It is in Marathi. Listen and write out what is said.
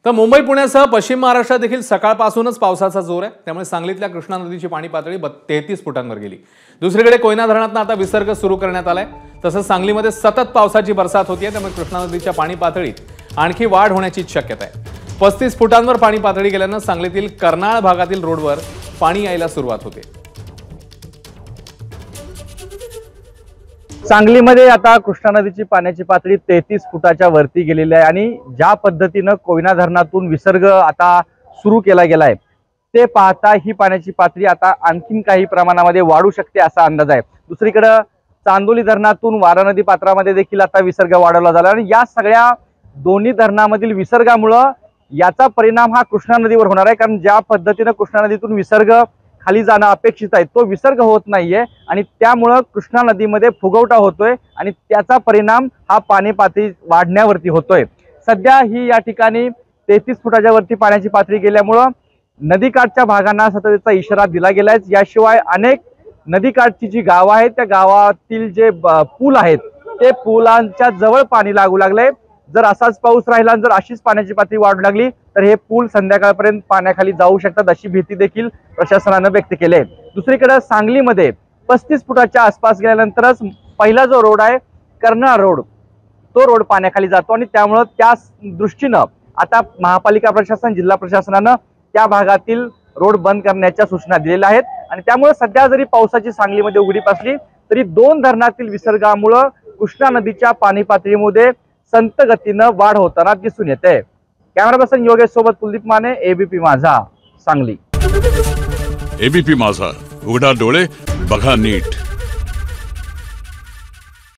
तर मुंबई पुण्यासह पश्चिम महाराष्ट्रात देखील सकाळपासूनच पावसाचा जोर आहे। त्यामुळे सांगलीतल्या कृष्णा नदीची पाणी पातळी 33 फुटांवर गेली। दुसरीकडे कोयना धरणातून आता विसर्ग सुरू करण्यात आलाय। तसंच सांगलीमध्ये सतत पावसाची बरसात होतीये, त्यामुळे कृष्णा नदीच्या पाणी पातळीत आणखी वाढ होण्याची शक्यता आहे। 35 फुटांवर पाणी पातळी गेल्यानं सांगलीतील कर्नाळ भागातील रोडवर पाणी यायला सुरुवात होते। सांगलीमध्ये आता कृष्णा नदीची पाण्याची पातळी 33 फुटाच्या वरती गेलेली आहे आणि ज्या पद्धतीनं कोयना धरणातून विसर्ग आता सुरू केला गेलाय ते पाहता ही पाण्याची पातळी आता आणखीन काही प्रमाणामध्ये वाढू शकते असा अंदाज आहे। दुसरीकडे चांदोली धरणातून वारा नदी पात्रामध्ये देखील आता विसर्ग वाढवला झाला आणि या सगळ्या दोन्ही धरणामधील विसर्गामुळे याचा परिणाम हा कृष्णा नदीवर होणार आहे, कारण ज्या पद्धतीनं कृष्णा नदीतून विसर्ग खाली जाणं अपेक्षित आहे तो विसर्ग होत नाहीये आणि त्यामुळे कृष्णा नदीमध्ये फुगवटा होतोय आणि त्याचा परिणाम हा पाणी पातळी वाढण्यावरती होतोय। सध्या ही या ठिकाणी 33 फुटाच्या वरती पाण्याची पातळी गेल्यामुळे नदीकाठच्या भागांना सततचा इशारा दिला गेलाय। याशिवाय अनेक नदीकाठची जी गावं आहेत त्या गावातील जे पूल आहेत ते पुलांच्या जवळ पाणी लागू लागले। जर असाच पाऊस राहिला जर अशीच पाण्याची पातळी वाढू लागली तर हे पूल संध्याकाळपर्यंत पाण्याखाली जाऊ शकतात अशी भीती देखील प्रशासनाने व्यक्त केली आहे। दुसरीकडे सांगलीमध्ये 35 फुटाच्या आसपास गेल्यानंतरच पहिला जो रोड आहे कर्नाळ रोड तो रोड पाण्याखाली जातो आणि त्यामुळे त्या दृष्टीनं आता महापालिका प्रशासन जिल्हा प्रशासनानं त्या भागातील रोड बंद करण्याच्या सूचना दिलेल्या आहेत आणि त्यामुळे सध्या जरी पावसाची सांगलीमध्ये उघडीप असली तरी दोन धरणातील विसर्गामुळे कृष्णा नदीच्या पाणी पातळीमध्ये संत गतीनं वाढ होताना दिसून येते। कॅमेरा पर्सन योगेश सोबत कुलदीप माने, एबीपी माझा, सांगली। एबीपी माझा, उघडा डोळे बघा नीट।